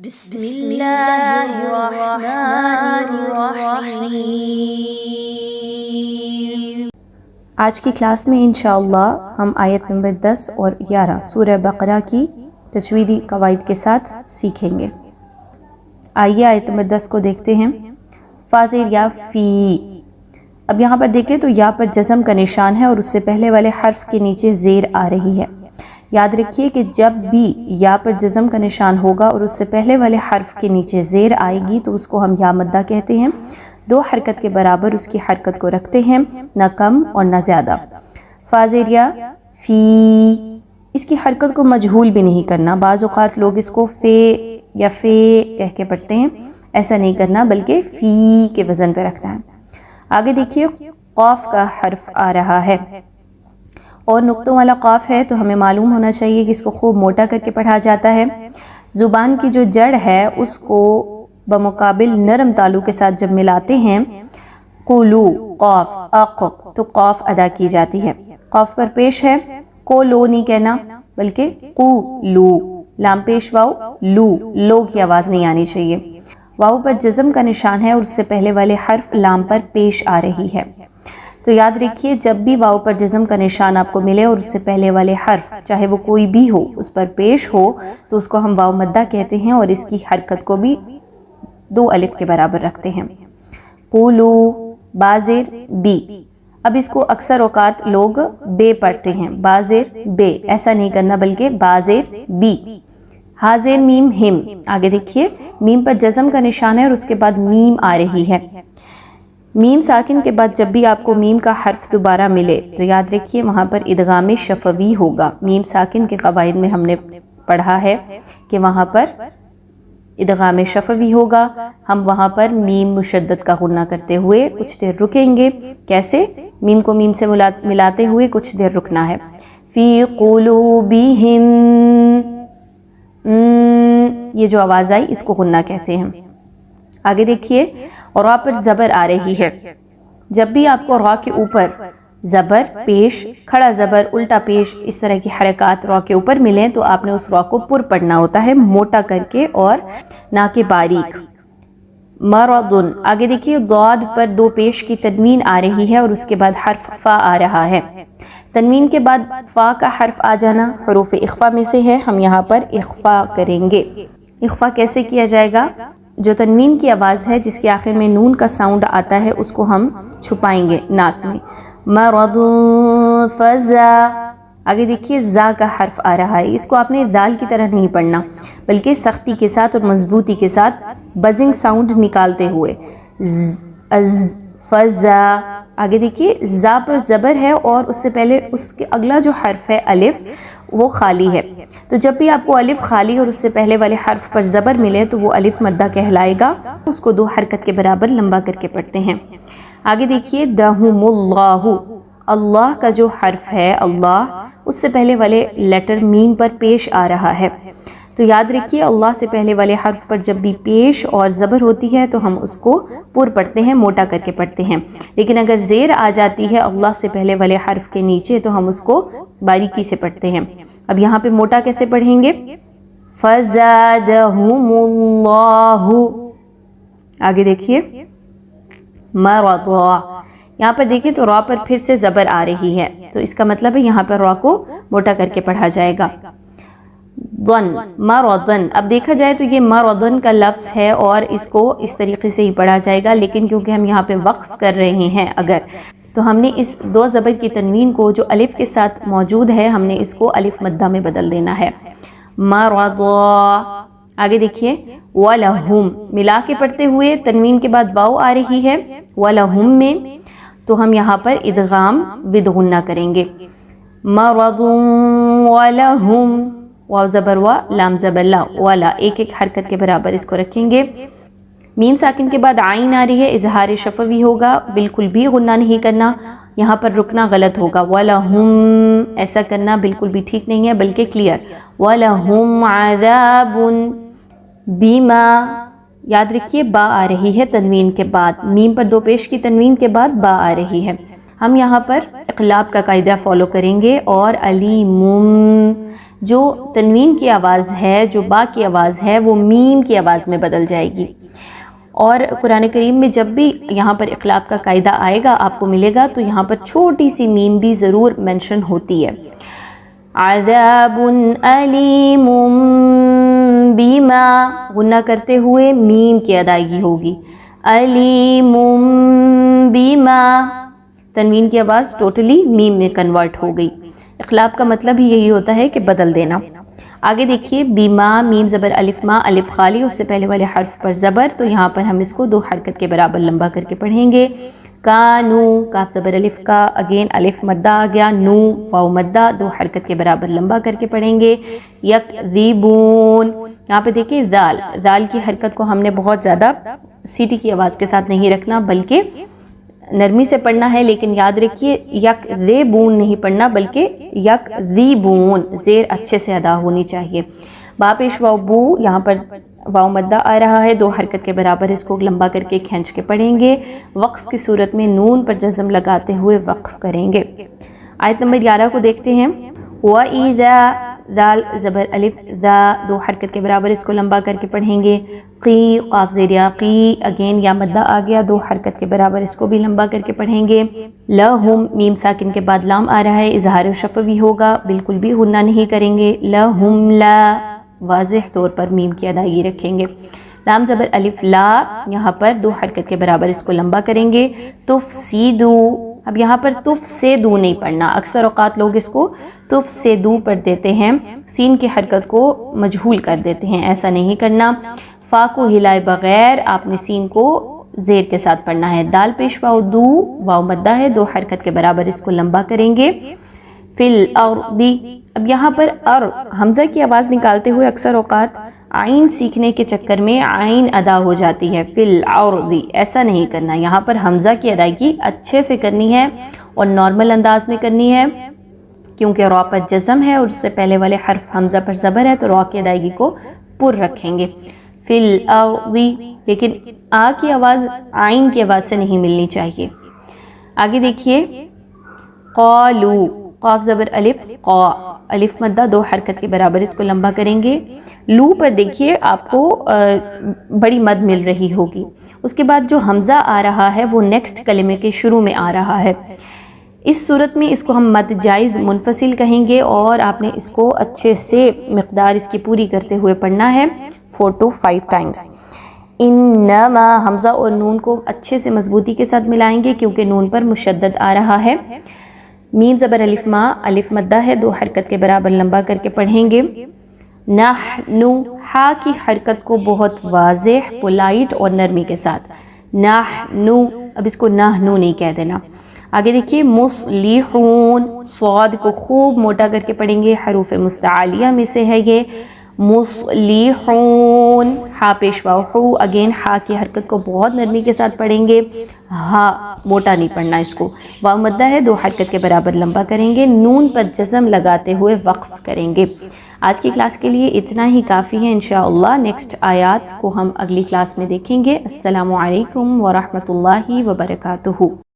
بسم اللہ الرحمن الرحیم۔ آج کی کلاس میں انشاءاللہ ہم آیت نمبر 10 اور 11 سورہ بقرہ کی تجویدی قواعد کے ساتھ سیکھیں گے۔ آئیے آیت نمبر 10 کو دیکھتے ہیں۔ فا زیر یا فی۔ اب یہاں پر دیکھیں تو یا پر جزم کا نشان ہے اور اس سے پہلے والے حرف کے نیچے زیر آ رہی ہے۔ یاد رکھیے کہ جب بھی یا پر جزم کا نشان ہوگا اور اس سے پہلے والے حرف کے نیچے زیر آئے گی تو اس کو ہم یا مدہ کہتے ہیں۔ دو حرکت کے برابر اس کی حرکت کو رکھتے ہیں، نہ کم اور نہ زیادہ۔ فا زیر یا فی، اس کی حرکت کو مجہول بھی نہیں کرنا۔ بعض اوقات لوگ اس کو فے یا فے کہہ کے پڑھتے ہیں، ایسا نہیں کرنا بلکہ فی کے وزن پہ رکھنا ہے۔ آگے دیکھیے قاف کا حرف آ رہا ہے اور نقطوں والا قاف ہے تو ہمیں معلوم ہونا چاہیے کہ اس کو خوب موٹا کر کے پڑھا جاتا ہے۔ زبان کی جو جڑ ہے اس کو بمقابل نرم تالو کے ساتھ جب ملاتے ہیں، قولو قاف اق، تو قاف ادا کی جاتی ہے۔ قاف پر پیش ہے، کو لو نہیں کہنا بلکہ قو لو، لام پیش واو لو، لو کی آواز نہیں آنی چاہیے۔ واو پر جزم کا نشان ہے اور اس سے پہلے والے حرف لام پر پیش آ رہی ہے۔ تو یاد رکھیے جب بھی واو پر جزم کا نشان آپ کو ملے اور اس سے پہلے والے حرف چاہے وہ کوئی بھی ہو اس پر پیش ہو تو اس کو ہم واو مدہ کہتے ہیں اور اس کی حرکت کو بھی 2 الف کے برابر رکھتے ہیں۔ قولو بازر بی، اب اس کو اکثر اوقات لوگ بے پڑھتے ہیں، بازر بے، ایسا نہیں کرنا بلکہ بازر بی۔ حاضر میم ہم، آگے دیکھیے میم پر جزم کا نشان ہے اور اس کے بعد میم آ رہی ہے۔ میم ساکن کے بعد جب بھی آپ کو میم کا حرف دوبارہ ملے تو یاد رکھیے وہاں پر ادغام شفوی ہوگا۔ میم ساکن کے قواعد میں ہم نے پڑھا ہے کہ وہاں پر ادغام شفوی ہوگا۔ ہم وہاں پر میم مشدد کا غنہ کرتے ہوئے کچھ دیر رکیں گے۔ کیسے؟ میم کو میم سے ملاتے ہوئے کچھ دیر رکنا ہے۔ فی قلوبہم، یہ جو آواز آئی اس کو غنہ کہتے ہیں۔ آگے دیکھیے را پر زبر آ رہی ہے۔ جب بھی آپ کو را کے اوپر زبر پیش، کھڑا زبر، الٹا پیش، اس طرح کی حرکات را کے اوپر ملیں تو آپ نے اس را کو پر پڑھنا ہوتا ہے، موٹا کر کے اور نہ کہ باریک۔ مرضن، آگے دیکھیے ضاد پر 2 پیش کی تنوین آ رہی ہے اور اس کے بعد حرف فا آ رہا ہے۔ تنوین کے بعد فا کا حرف آ جانا حروف اخفا میں سے ہے، ہم یہاں پر اخفا کریں گے۔ اخفا کیسے کیا جائے گا؟ جو تنوین کی آواز ہے جس کے آخر میں نون کا ساؤنڈ آتا ہے اس کو ہم چھپائیں گے ناک میں۔ مرض فزا، آگے دیکھیے زا کا حرف آ رہا ہے، اس کو آپ نے دال کی طرح نہیں پڑھنا بلکہ سختی کے ساتھ اور مضبوطی کے ساتھ بزنگ ساؤنڈ نکالتے ہوئے۔ فزا، آگے دیکھیے زا پر زبر ہے اور اس سے پہلے اس کے اگلا جو حرف ہے الف وہ خالی ہے، تو جب بھی آپ کو الف خالی اور اس سے پہلے والے حرف پر زبر ملے تو وہ الف مدہ کہلائے گا۔ اس کو 2 حرکت کے برابر لمبا کر کے پڑھتے ہیں۔ آگے دیکھیے دہم اللہ، اللہ کا جو حرف ہے اللہ، اس سے پہلے والے لیٹر میم پر پیش آ رہا ہے، تو یاد رکھیے اللہ سے پہلے والے حرف پر جب بھی پیش اور زبر ہوتی ہے تو ہم اس کو پر پڑھتے ہیں، موٹا کر کے پڑھتے ہیں، لیکن اگر زیر آ جاتی ہے اللہ سے پہلے والے حرف کے نیچے تو ہم اس کو باریکی سے پڑھتے ہیں۔ اب یہاں پہ موٹا کیسے پڑھیں گے؟ فزادہم اللہ، آگے دیکھیے مرضا، یہاں پر دیکھیں تو را پر پھر سے زبر آ رہی ہے، تو اس کا مطلب ہے یہاں پر را کو موٹا کر کے پڑھا جائے گا۔ ضن مرضن، اب دیکھا جائے تو یہ مرضن کا لفظ ہے اور اس کو اس طریقے سے ہی پڑھا جائے گا، لیکن کیونکہ ہم یہاں پہ وقف کر رہے ہیں اگر، تو ہم نے اس 2 زبر کی تنوین کو جو الف کے ساتھ موجود ہے ہم نے اس کو الف مدہ میں بدل دینا ہے۔ مرضا، آگے دیکھیے وَلَهُمْ، ملا کے پڑھتے ہوئے تنوین کے بعد واو آ رہی ہے وَلَهُمْ میں، تو ہم یہاں پر ادغام ود غنہ کریں گے۔ مرض وَلَهُمْ، واو زبر وا، لام زبر لا، والا، ایک حرکت کے برابر اس کو رکھیں گے۔ میم ساکن کے بعد عین آ رہی ہے، اظہار شفوی ہوگا، بالکل بھی غنہ نہیں کرنا، یہاں پر رکنا غلط ہوگا۔ وَلَهُمْ، ایسا کرنا بالکل بھی ٹھیک نہیں ہے بلکہ کلیئر۔ وَلَهُمْ عَذَابٌ بِمَا، یاد رکھیے با آ رہی ہے تنوین کے بعد، میم پر 2 پیش کی تنوین کے بعد با آ رہی ہے، ہم یہاں پر اقلاب کا قاعدہ فالو کریں گے اور علیم، جو تنوین کی آواز ہے، جو با کی آواز ہے، وہ میم کی آواز میں بدل جائے گی۔ اور قرآن کریم میں جب بھی یہاں پر اقلاب کا قاعدہ آئے گا آپ کو ملے گا تو یہاں پر چھوٹی سی میم بھی ضرور مینشن ہوتی ہے۔ عذاب علیم بما، غنہ کرتے ہوئے میم کی ادائیگی ہوگی، علیم بما، تنوین کی آواز ٹوٹلی میم میں کنورٹ ہو گئی۔ اقلاب کا مطلب ہی یہی ہوتا ہے کہ بدل دینا۔ آگے دیکھیے بیما، میم زبر الف ما، الف خالی، اس سے پہلے والے حرف پر زبر، تو یہاں پر ہم اس کو 2 حرکت کے برابر لمبا کر کے پڑھیں گے۔ کانو، کاف زبر الف کا، اگین الف مدہ آ گیا، نو واو مدہ، 2 حرکت کے برابر لمبا کر کے پڑھیں گے۔ یکذبون، یہاں پہ دیکھیں دال، دال کی حرکت کو ہم نے بہت زیادہ سیٹی کی آواز کے ساتھ نہیں رکھنا بلکہ نرمی سے پڑھنا ہے، لیکن یاد رکھیے یکذبون نہیں پڑھنا بلکہ یکذبون، زیر اچھے سے ادا ہونی چاہیے۔ با پیش واو بو، یہاں پر واو مدہ آ رہا ہے، 2 حرکت کے برابر اس کو لمبا کر کے کھینچ کے پڑھیں گے۔ وقف کی صورت میں نون پر جزم لگاتے ہوئے وقف کریں گے۔ آیت نمبر 11 کو دیکھتے ہیں۔ وَإِذَا، دال زبر الف ذا، 2 حرکت کے برابر اس کو لمبا کر کے پڑھیں گے۔ قی، قاف زیریا قی، اگین یا مدہ آ گیا، 2 حرکت کے برابر اس کو بھی لمبا کر کے پڑھیں گے۔ لہم، میم ساکن کے بعد لام آ رہا ہے، اظہار شفوی ہوگا، بالکل بھی غنہ نہیں کریں گے۔ لہم لا، واضح طور پر میم کی ادائیگی رکھیں گے۔ لام زبر الف لا، یہاں پر 2 حرکت کے برابر اس کو لمبا کریں گے۔ تفسیدو، اب یہاں پر تف سے دو نہیں پڑھنا، اکثر اوقات لوگ اس کو تف سے دو پڑھ دیتے ہیں، سین کی حرکت کو مجہول کر دیتے ہیں، ایسا نہیں کرنا۔ فا کو ہلائے بغیر آپ نے سین کو زیر کے ساتھ پڑھنا ہے۔ دال پیش واو دو، واو مدہ ہے، 2 حرکت کے برابر اس کو لمبا کریں گے۔ فی الارض، اب یہاں پر حمزہ کی آواز نکالتے ہوئے اکثر اوقات عین سیکھنے کے چکر میں عین ادا ہو جاتی ہے، فی الارض، ایسا نہیں کرنا، یہاں پر حمزہ کی ادائیگی اچھے سے کرنی ہے اور نارمل انداز میں کرنی ہے، کیونکہ را پر جزم ہے اور اس سے پہلے والے حرف حمزہ پر زبر ہے تو را کی ادائیگی کو پر رکھیں گے۔ فی الارض، لیکن آ کی آواز عین کی آواز سے نہیں ملنی چاہیے۔ آگے دیکھیے، قالو، قاف زبر الف قا، الف مدہ 2 حرکت کے برابر اس کو لمبا کریں گے۔ لو پر دیکھیے آپ کو بڑی مد مل رہی ہوگی، اس کے بعد جو حمزہ آ رہا ہے وہ نیکسٹ کلمے کے شروع میں آ رہا ہے، اس صورت میں اس کو ہم مد جائز منفصل کہیں گے اور آپ نے اس کو اچھے سے مقدار اس کی پوری کرتے ہوئے پڑھنا ہے 4 to 5 ٹائمز۔ انما، حمزہ اور نون کو اچھے سے مضبوطی کے ساتھ ملائیں گے کیونکہ نون پر مشدد آ رہا ہے۔ میم زبر الف ما، الف مدہ ہے، 2 حرکت کے برابر لمبا کر کے پڑھیں گے۔ نحنو، ہا کی حرکت کو بہت واضح، پولائٹ اور نرمی کے ساتھ، نحنو، اب اس کو نحنو نہیں کہہ دینا۔ آگے دیکھیے، مصلحون، صاد کو خوب موٹا کر کے پڑھیں گے، حروف مستعلیہ میں سے ہے یہ، مصلحون، ہا پیش واو ہو، اگین ہا کی حرکت کو بہت نرمی کے ساتھ پڑھیں گے، ہا موٹا نہیں پڑھنا اس کو، واو مدہ ہے، 2 حرکت کے برابر لمبا کریں گے، نون پر جزم لگاتے ہوئے وقف کریں گے۔ آج کی کلاس کے لیے اتنا ہی کافی ہے، انشاءاللہ نیکسٹ آیات کو ہم اگلی کلاس میں دیکھیں گے۔ السلام علیکم ورحمۃ اللہ وبرکاتہ۔